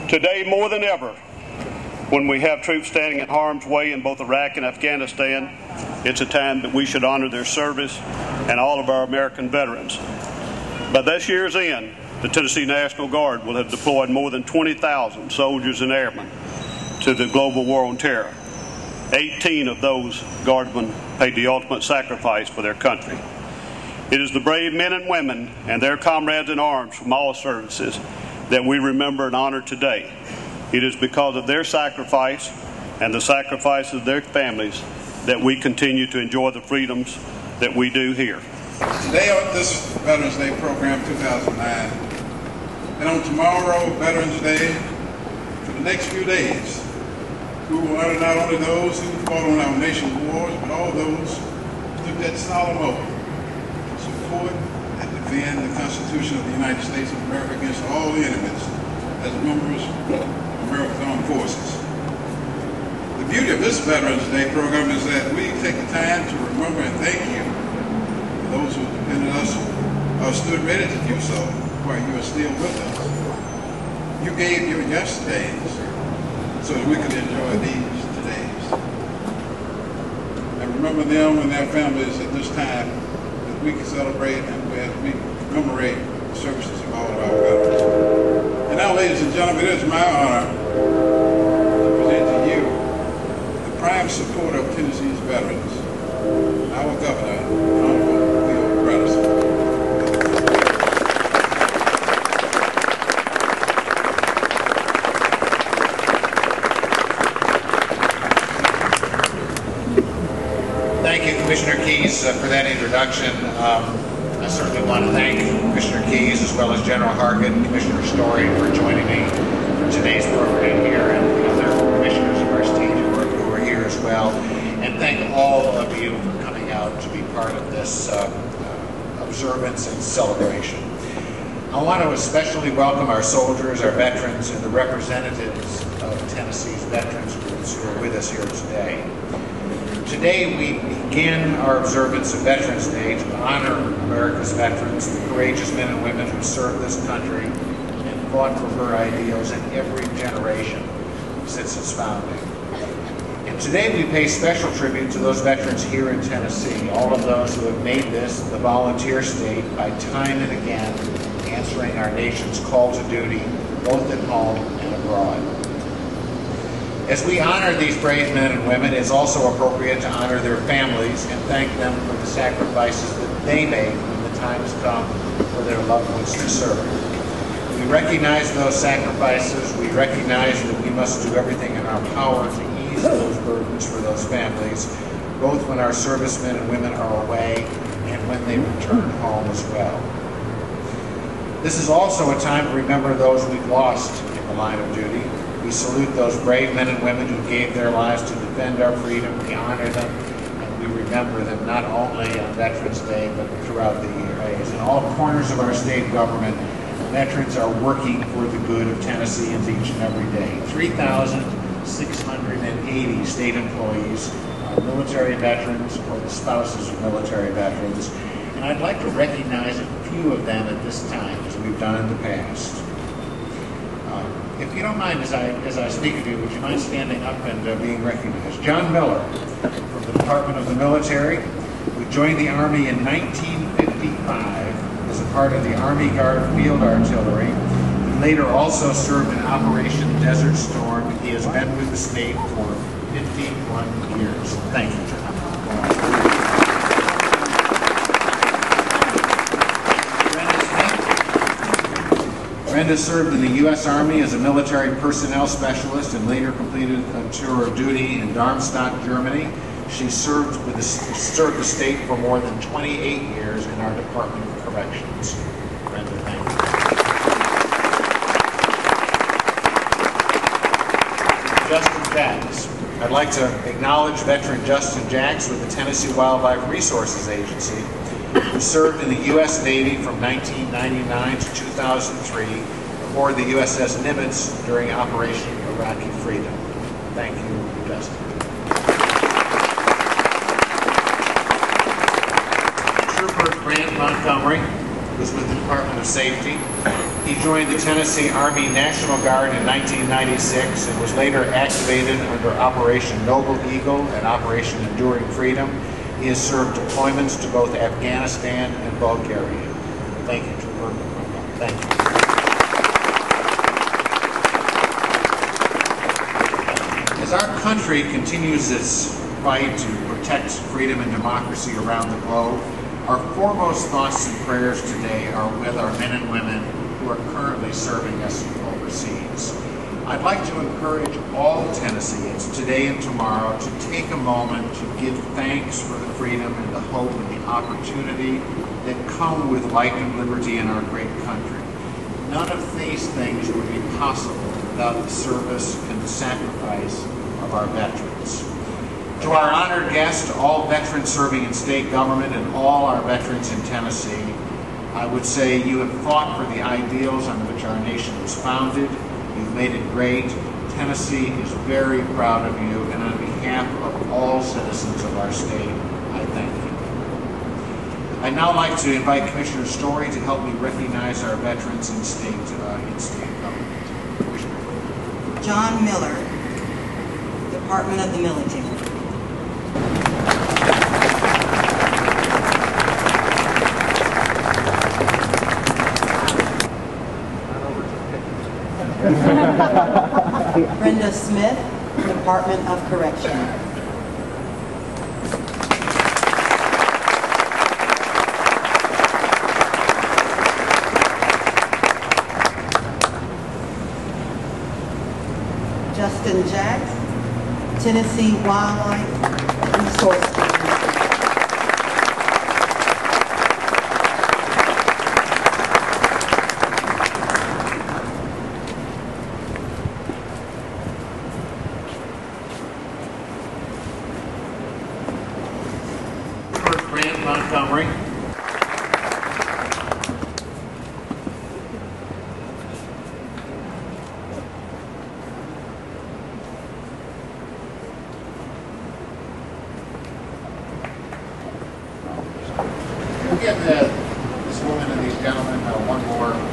Today, more than ever, when we have troops standing in harm's way in both Iraq and Afghanistan, it's a time that we should honor their service and all of our American veterans. By this year's end, the Tennessee National Guard will have deployed more than 20,000 soldiers and airmen to the global war on terror. 18 of those guardsmen paid the ultimate sacrifice for their country. It is the brave men and women and their comrades in arms from all services that we remember and honor today. It is because of their sacrifice and the sacrifice of their families that we continue to enjoy the freedoms that we do here. Today on this Veterans Day program 2009, and on tomorrow, Veterans Day, for the next few days, we will honor not only those who fought on our nation's wars, but all those who took that solemn oath to support and defend the Constitution of the United States of America against all enemies as members of America's armed forces. The beauty of this Veterans Day program is that we take the time to remember and thank you for those who depended on us or stood ready to do so while you are still with us. You gave your yesterdays so that we could enjoy these todays. And remember them and their families at this time as we can celebrate and as we commemorate the services of all of our veterans. And now, ladies and gentlemen, it is my honor to present to you the prime supporter of Tennessee's veterans, our governor, Honorable Bredesen. Thank you, Commissioner Keyes, for that introduction. I certainly want to thank Commissioner Keyes as well as General Hargett and Commissioner Story for joining me for today's program here, and the other commissioners of our state who are here as well. And thank all of you for coming out to be part of this observance and celebration. I want to especially welcome our soldiers, our veterans, and the representatives of Tennessee's veterans groups who are with us here today. Today we begin our observance of Veterans Day to honor America's veterans, the courageous men and women who served this country and fought for her ideals in every generation since its founding. And today we pay special tribute to those veterans here in Tennessee, all of those who have made this the volunteer state by time and again answering our nation's call to duty, both at home and abroad. As we honor these brave men and women, it's also appropriate to honor their families and thank them for the sacrifices that they made when the time has come for their loved ones to serve. We recognize those sacrifices. We recognize that we must do everything in our power to ease those burdens for those families, both when our servicemen and women are away and when they return home as well. This is also a time to remember those we've lost in the line of duty. We salute those brave men and women who gave their lives to defend our freedom. We honor them, and we remember them not only on Veterans Day, but throughout the year. In all corners of our state government, veterans are working for the good of Tennesseans each and every day. 3,680 state employees are military veterans or the spouses of military veterans. And I'd like to recognize a few of them at this time, as we've done in the past. If you don't mind, as I speak of you, would you mind standing up and being recognized? John Miller, from the Department of the Military, who joined the Army in 1955 as a part of the Army Guard Field Artillery. He later also served in Operation Desert Storm. He has been with the state for 51 years. Thank you, John. Brenda served in the U.S. Army as a military personnel specialist and later completed a tour of duty in Darmstadt, Germany. She served the state for more than 28 years in our Department of Corrections. Brenda, thank you. Justin Jacks. I'd like to acknowledge veteran Justin Jacks with the Tennessee Wildlife Resources Agency, who served in the U.S. Navy from 1999 to 2003 aboard the USS Nimitz during Operation Iraqi Freedom. Thank you, Justin. Trooper Grant Montgomery was with the Department of Safety. He joined the Tennessee Army National Guard in 1996 and was later activated under Operation Noble Eagle and Operation Enduring Freedom. He has served deployments to both Afghanistan and Bulgaria. Thank you, Trooper. Thank you. As our country continues its fight to protect freedom and democracy around the globe, our foremost thoughts and prayers today are with our men and women who are currently serving us overseas. I'd like to encourage all Tennesseans today and tomorrow to take a moment to give thanks for the freedom and the hope and the opportunity that come with life and liberty in our great country. None of these things would be possible without the service and the sacrifice of our veterans. To our honored guests, to all veterans serving in state government and all our veterans in Tennessee, I would say you have fought for the ideals on which our nation was founded. You've made it great. Tennessee is very proud of you, and on behalf of all citizens of our state, I thank you. I'd now like to invite Commissioner Story to help me recognize our veterans in state government. John Miller, Department of the Military. Brenda Smith, Department of Correction. Justin Jacks, Tennessee Wildlife Resource Montgomery. We'll give this woman and these gentlemen one more